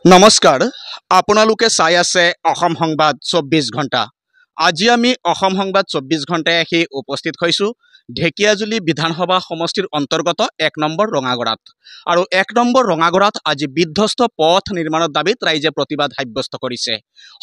নমস্কাৰ আপোনালোকে চাই আছে অসম সংবাদ 24 ঘণ্টা। আজি আমি অসম সংবাদ 24 ঘণ্টায় আহি উপস্থিত হৈছোঁ ঢেকিয়াজুলি বিধানসভা সমষ্টিৰ অন্তৰ্গত 1 নম্বৰ ৰঙাগড়াত। আৰু 1 নম্বৰ ৰঙাগড়াত আজি বিধ্বস্ত পথ নিৰ্মাণৰ দাবীত ৰাইজে প্ৰতিবাদ সাব্যস্ত কৰিছে।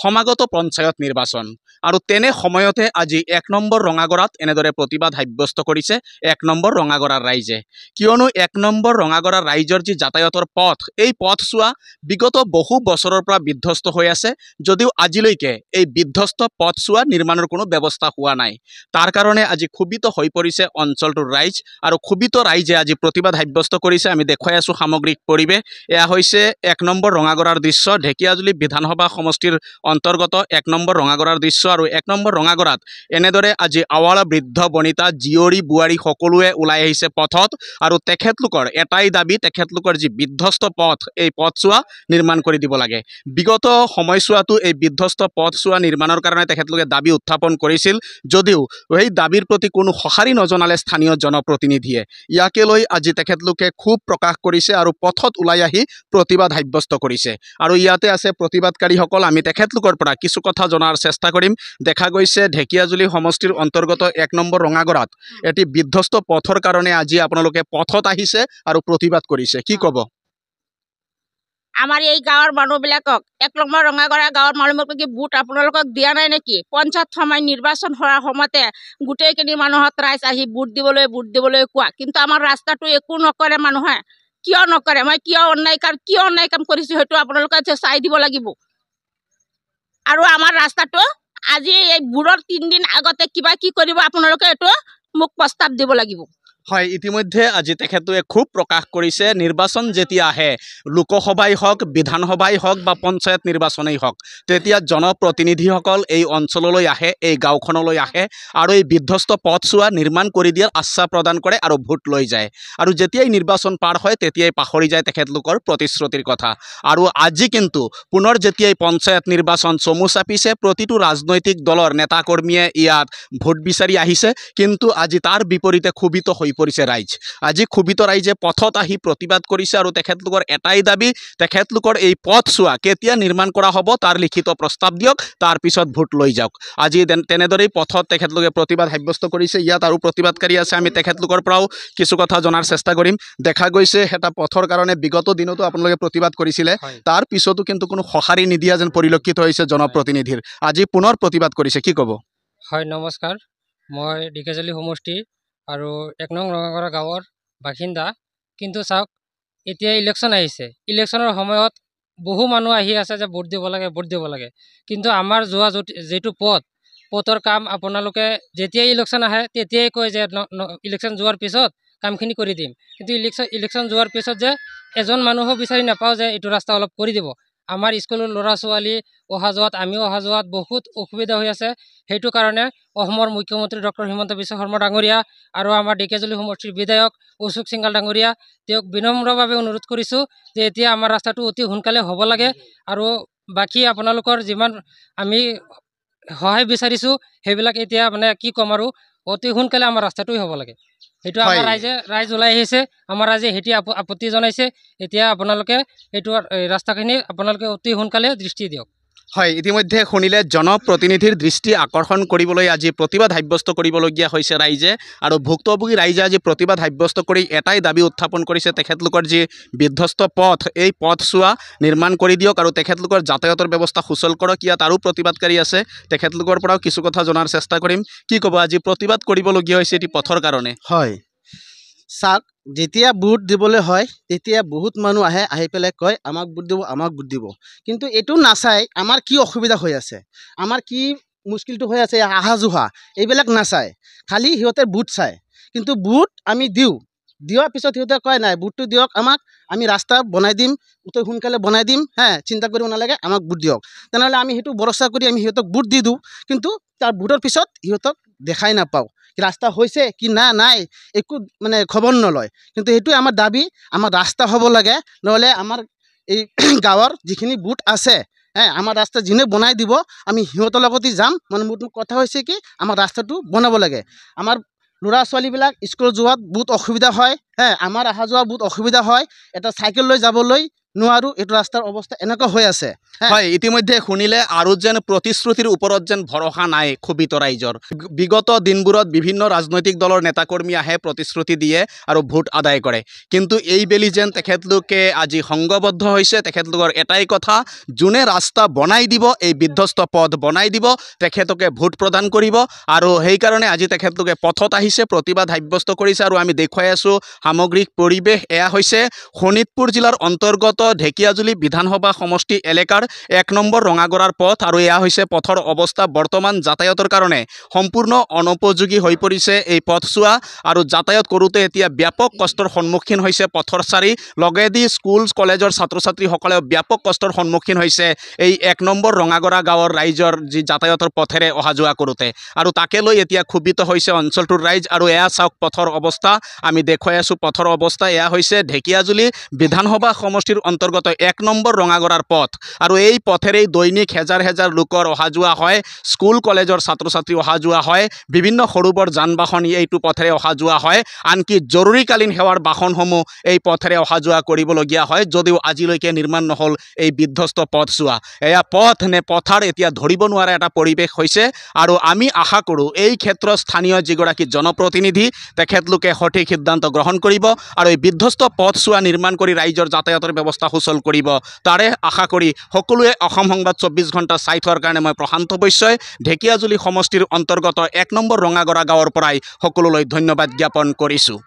সমাগত পঞ্চায়ত নিৰ্বাচন আৰু তেনে সময়তে আজি 1 নম্বৰ ৰঙাগড়াত এনেদৰে প্ৰতিবাদ সাব্যস্ত কৰিছে 1 নম্বৰ ৰঙাগড়াৰ ৰাইজে। কিয়নো 1 নম্বৰ ৰঙাগড়াৰ ৰাইজৰ যি যাতায়াতৰ পথ, এই পথছোৱা বিগত বহু বছৰৰ পৰা বিধ্বস্ত হৈ আছে, যদিও আজিলৈকে এই বিধ্বস্ত পথছোৱা নিৰ্মাণৰ কোনো ব্যৱস্থা হোৱা নাই। তাৰ কাৰণে আজি ক্ষোভিত হৈ পৰিছে অঞ্চলটোৰ ৰাইজ আৰু ক্ষোভিত ৰাইজে আজি প্ৰতিবাদ সাব্যস্ত কৰিছে। আমি দেখুৱাই আছোঁ সামগ্ৰিক পৰিৱেশ। এয়া হৈছে 1 নম্বৰ ৰঙাগড়াৰ দৃশ্য, ঢেকিয়াজুলি বিধানসভা সমষ্টিৰ অন্তৰ্গত 1 নম্বৰ ৰঙাগড়াৰ দৃশ্য। আৰু 1 নম্বৰ ৰঙাগড়াত এনেদৰে আজি আৱাল বৃদ্ধ বনিতা জীয়ৰী বোৱাৰী সকলোৱে ওলাই আহিছে পথত। আৰু তেখেতলোকৰ এটাই দাবী, তেখেতলোকৰ যি বিধ্বস্ত পথ, এই পথছোৱা নিৰ্মাণ কৰি দিব লাগে। বিগত সময়ছোৱাতো এই বিধ্বস্ত পথছোৱা নিৰ্মাণৰ কাৰণে তেখেতলোকে দাবী উত্থাপন কৰিছিল, যদিও এই দাবীৰ প্ৰতি কোনো সঁহাৰি নজনালে স্থানীয় জনপ্ৰতিনিধিয়ে। ইয়াকে লৈ আজি তেখেতলোকে ক্ষোভ প্ৰকাশ কৰিছে আৰু পথত ওলাই আহি প্ৰতিবাদ সাব্যস্ত কৰিছে। আৰু ইয়াতে আছে প্ৰতিবাদকাৰীসকল, আমি তেখেতলোকৰ পৰা কিছু কথা জনাৰ চেষ্টা কৰিম। দেখা গৈছে ঢেকিয়াজুলি সমষ্টিৰ অন্তৰ্গত 1 নম্বৰ ৰঙাগড়াত এটি বিধ্বস্ত পথৰ কাৰণে আজি আপোনালোকে পথত আহিছে আৰু প্ৰতিবাদ কৰিছে, কি ক'ব? আমাৰ এই গাঁৱৰ মানুহবিলাকক 1 নম্বৰ ৰঙাগড়া গাঁৱৰ মানুহবিলাকক কি ভোট আপোনালোকক দিয়া নাই নেকি? পঞ্চায়ত সময় নিৰ্বাচন হোৱাৰ সময়তে গোটেইখিনি মানুহত ৰাইজ আহি ভোট দিবলৈ কোৱা, কিন্তু আমাৰ ৰাস্তাটো একো নকৰে মানুহে। কিয় নকৰে? মই কিয় অন্যায় কাম কৰিছোঁ সেইটো আপোনালোকে চাই দিব লাগিব। আৰু আমাৰ ৰাস্তাটো আজি এই ভোটৰ 3 দিন আগতে কিবা কি কৰিব আপোনালোকে এইটো মোক প্ৰস্তাৱ দিব লাগিব। হয়, ইতিমধ্যে আজি তেখেতলোকে ক্ষোভ প্ৰকাশ কৰিছে। নিৰ্বাচন যেতিয়া আহে, লোকসভাই হওক, বিধানসভাই হওক বা পঞ্চায়ত নিৰ্বাচনেই হওক, তেতিয়া জনপ্ৰতিনিধিসকল এই অঞ্চললৈ আহে, এই গাঁওখনলৈ আহে আৰু এই বিধ্বস্ত পথছোৱা নিৰ্মাণ কৰি দিয়াৰ আশ্বাস প্ৰদান কৰে আৰু ভোট লৈ যায়। আৰু যেতিয়াই নিৰ্বাচন পাৰ হয় তেতিয়াই পাহৰি যায় তেখেতলোকৰ প্ৰতিশ্ৰুতিৰ কথা। আৰু আজি কিন্তু পুনৰ যেতিয়াই পঞ্চায়ত নিৰ্বাচন চমু চাপিছে, প্ৰতিটো ৰাজনৈতিক দলৰ নেতাকৰ্মীয়ে ইয়াত ভোট বিচাৰি আহিছে, কিন্তু আজি তাৰ বিপৰীতে ক্ষোভিত হৈ পৰিছে ৰাইজ। আজি ক্ষোভিত ৰাইজে পথত আহি প্ৰতিবাদ কৰিছে আৰু তেখেতলোকৰ এটাই দাবী, তেখেতলোকৰ এই পথছোৱা কেতিয়া নিৰ্মাণ কৰা হ'ব তাৰ লিখিত প্ৰস্তাৱ দিয়ক, তাৰ পিছত ভোট লৈ যাওক। আজি তেনেদৰেই পথত তেখেতলোকে প্ৰতিবাদ সাব্যস্ত কৰিছে। ইয়াত আৰু প্ৰতিবাদকাৰী আছে, আমি তেখেতলোকৰ পৰাও কিছু কথা জনাৰ চেষ্টা কৰিম। দেখা গৈছে এটা পথৰ কাৰণে বিগত দিনতো আপোনালোকে প্ৰতিবাদ কৰিছিলে, তাৰ পিছতো কিন্তু কোনো সঁহাৰি নিদিয়া যেন পৰিলক্ষিত হৈছে জনপ্ৰতিনিধিৰ। আজি পুনৰ প্ৰতিবাদ কৰিছে, কি ক'ব? হয়, নমস্কাৰ। মই ঢেকিয়াজুলি সমষ্টিৰ আৰু 1 নং ৰঙাগড়া গাঁৱৰ বাসিন্দা। কিন্তু চাওক, এতিয়া ইলেকশ্যন আহিছে, ইলেকশ্যনৰ সময়ত বহু মানুহ আহি আছে যে ভোট দিব লাগে। কিন্তু আমাৰ যোৱা যিটো পথৰ কাম আপোনালোকে যেতিয়াই ইলেকশ্যন আহে তেতিয়াই কয় যে ইলেকশ্যন যোৱাৰ পিছত কামখিনি কৰি দিম। কিন্তু ইলেকশ্যন যোৱাৰ পিছত যে এজন মানুহো বিচাৰি নাপাওঁ যে এইটো ৰাস্তা অলপ কৰি দিব। আমাৰ স্কুলৰ ল'ৰা ছোৱালী অহা যোৱাত, আমিও অহা যোৱাত বহুত অসুবিধা হৈ আছে। সেইটো কাৰণে অসমৰ মুখ্যমন্ত্ৰী ডক্টৰ হিমন্ত বিশ্ব শৰ্মা ডাঙৰীয়া আৰু আমাৰ ঢেকিয়াজুলি সমষ্টিৰ বিধায়ক অশোক সিংঘাল ডাঙৰীয়া, তেওঁক বিনম্ৰভাৱে অনুৰোধ কৰিছোঁ যে এতিয়া আমাৰ ৰাস্তাটো অতি সোনকালে হ'ব লাগে। আৰু বাকী আপোনালোকৰ যিমান আমি সহায় বিচাৰিছোঁ সেইবিলাক এতিয়া মানে কি ক'ম, আৰু অতি সোনকালে আমাৰ ৰাস্তাটোৱে হ'ব লাগে। সেইটো আমাৰ ৰাইজ ওলাই আহিছে, আমাৰ ৰাইজে সেইটো আপত্তি জনাইছে। এতিয়া আপোনালোকে এইটো ৰাস্তাখিনি আপোনালোকে অতি সোনকালে দৃষ্টি দিয়ক। হয়, ইতিমধ্যে শুনিলে জনপ্ৰতিনিধিৰ দৃষ্টি আকৰ্ষণ কৰিবলৈ আজি প্ৰতিবাদ সাব্যস্ত কৰিবলগীয়া হৈছে ৰাইজে। আৰু ভুক্তভোগী ৰাইজে আজি প্ৰতিবাদ সাব্যস্ত কৰি এটাই দাবী উত্থাপন কৰিছে, তেখেতলোকৰ যি বিধ্বস্ত পথ, এই পথছোৱা নিৰ্মাণ কৰি দিয়ক আৰু তেখেতলোকৰ যাতায়াতৰ ব্যৱস্থা সুচল কৰক। ইয়াত আৰু প্ৰতিবাদকাৰী আছে, তেখেতলোকৰ পৰাও কিছু কথা জনাৰ চেষ্টা কৰিম। কি ক'ব, আজি প্ৰতিবাদ কৰিবলগীয়া হৈছে এটি পথৰ কাৰণে? হয়, চাওক, যেতিয়া ভোট দিবলৈ হয় তেতিয়া বহুত মানুহ আহি পেলাই কয় আমাক ভোট দিব, কিন্তু এইটো নাচায় আমাৰ কি অসুবিধা হৈ আছে, আমাৰ কি মুস্কিলটো হৈ আছে, আহা যোৱা এইবিলাক নাচায়, খালি সিহঁতে ভোট চায়। কিন্তু ভোট আমি দিয়াৰ পিছত সিহঁতে কয় নাই ভোটটো দিয়ক আমাক, আমি ৰাস্তা বনাই দিম, অতি সোনকালে বনাই দিম, চিন্তা কৰিব নালাগে, আমাক ভোট দিয়ক। তেনেহ'লে আমি সেইটো ভৰসা কৰি আমি সিহঁতক ভোট দি দিওঁ, কিন্তু তাৰ ভোটৰ পিছত সিহঁতক দেখাই নাপাওঁ ৰাস্তা হৈছে কি নাই, একো মানে খবৰ নলয়। কিন্তু সেইটোৱে আমাৰ দাবী, আমাৰ ৰাস্তা হ'ব লাগে, নহ'লে আমাৰ এই গাঁৱৰ যিখিনি ভোট আছে, আমাৰ ৰাস্তা যোনে বনাই দিব আমি সিহঁতৰ লগতে যাম। মানে মোৰ কথা হৈছে কি, আমাৰ ৰাস্তাটো বনাব লাগে। আমাৰ ল'ৰা ছোৱালীবিলাক স্কুল যোৱাত বহুত অসুবিধা হয়, আমাৰ অহা যোৱা বহুত অসুবিধা হয়। এটা চাইকেল লৈ যাবলৈ নোৱাৰোঁ। এইটো ৰাস্তাৰ অৱস্থা এনেকুৱা হৈ আছে। হয়, ইতিমধ্যে শুনিলে আৰু যেন প্ৰতিশ্ৰুতিৰ ওপৰত যেন ভৰসা নাই ক্ষোভিত ৰাইজৰ। বিগত দিনবোৰত বিভিন্ন ৰাজনৈতিক দলৰ নেতাকৰ্মী আহে, প্ৰতিশ্ৰুতি দিয়ে আৰু ভোট আদায় কৰে, কিন্তু এইবেলি যেন তেখেতলোকে আজি সংঘবদ্ধ হৈছে। তেখেতলোকৰ এটাই কথা, যোনে ৰাস্তা বনাই দিব, এই বিধ্বস্ত পথ বনাই দিব, তেখেতকে ভোট প্ৰদান কৰিব। আৰু সেইকাৰণে আজি তেখেতলোকে পথত আহিছে, প্ৰতিবাদ সাব্যস্ত কৰিছে। আৰু আমি দেখুৱাই আছোঁ সামগ্ৰিক পৰিৱেশ। এয়া হৈছে শোণিতপুৰ জিলাৰ অন্তৰ্গত ঢেকীয়াজুলি বিধানসভা সমষ্টি এলেকাৰ 1 নম্বৰ ৰঙাগড়াৰ পথ। আৰু এয়া হৈছে পথৰ অৱস্থা বৰ্তমান যাতায়াতৰ কাৰণে সম্পূৰ্ণ অনুপযোগী হৈ পৰিছে এই পথছোৱা। আৰু যাতায়াত কৰোঁতে এতিয়া ব্যাপক কষ্টৰ সন্মুখীন হৈছে পথৰ চাৰি, লগেদি স্কুল কলেজৰ ছাত্ৰ ছাত্ৰীসকলেও ব্যাপক কষ্টৰ সন্মুখীন হৈছে এই 1 নম্বৰ ৰঙাগড়া গাঁৱৰ ৰাইজৰ যি যাতায়াতৰ পথেৰে অহা যোৱা কৰোঁতে। আৰু তাকে লৈ এতিয়া ক্ষোভিত হৈছে অঞ্চলটোৰ ৰাইজ। আৰু এয়া চাওক পথৰ অৱস্থা, আমি দেখুৱাই আছোঁ পথৰ অৱস্থা। এয়া হৈছে ঢেকীয়াজুলি বিধানসভা সমষ্টিৰ অন্তৰ্গত 1 নম্বৰ ৰঙাগড়াৰ পথ। আৰু এই পথেৰেই দৈনিক হেজাৰ হেজাৰ লোকৰ অহা যোৱা হয়, স্কুল কলেজৰ ছাত্ৰ ছাত্ৰী অহা যোৱা হয়, বিভিন্ন সৰু বৰ যান বাহন এইটো পথেৰে অহা যোৱা হয়, আনকি জৰুৰীকালীন সেৱাৰ বাহনসমূহ এই পথেৰে অহা যোৱা কৰিবলগীয়া হয়, যদিও আজিলৈকে নিৰ্মাণ নহ'ল এই বিধ্বস্ত পথছোৱা। এয়া পথ নে পথাৰ এতিয়া ধৰিব নোৱাৰা এটা পৰিৱেশ হৈছে। আৰু আমি আশা কৰোঁ এই ক্ষেত্ৰত স্থানীয় যিগৰাকী জনপ্ৰতিনিধি, তেখেতলোকে সঠিক সিদ্ধান্ত গ্ৰহণ কৰিব আৰু এই বিধ্বস্ত পথছোৱা নিৰ্মাণ কৰি ৰাইজৰ যাতায়াতৰ ব্যৱস্থা সুচল কৰিব। তাৰে আশা কৰি সকলোৱে অসম সংবাদ 24 ঘণ্টা চাই থোৱাৰ কাৰণে মই প্ৰশান্ত বৈশ্যই ঢেকীয়াজুলি সমষ্টিৰ অন্তৰ্গত 1 নম্বৰ ৰঙাগড়া গাঁৱৰ পৰাই সকলোলৈ ধন্যবাদ জ্ঞাপন কৰিছোঁ।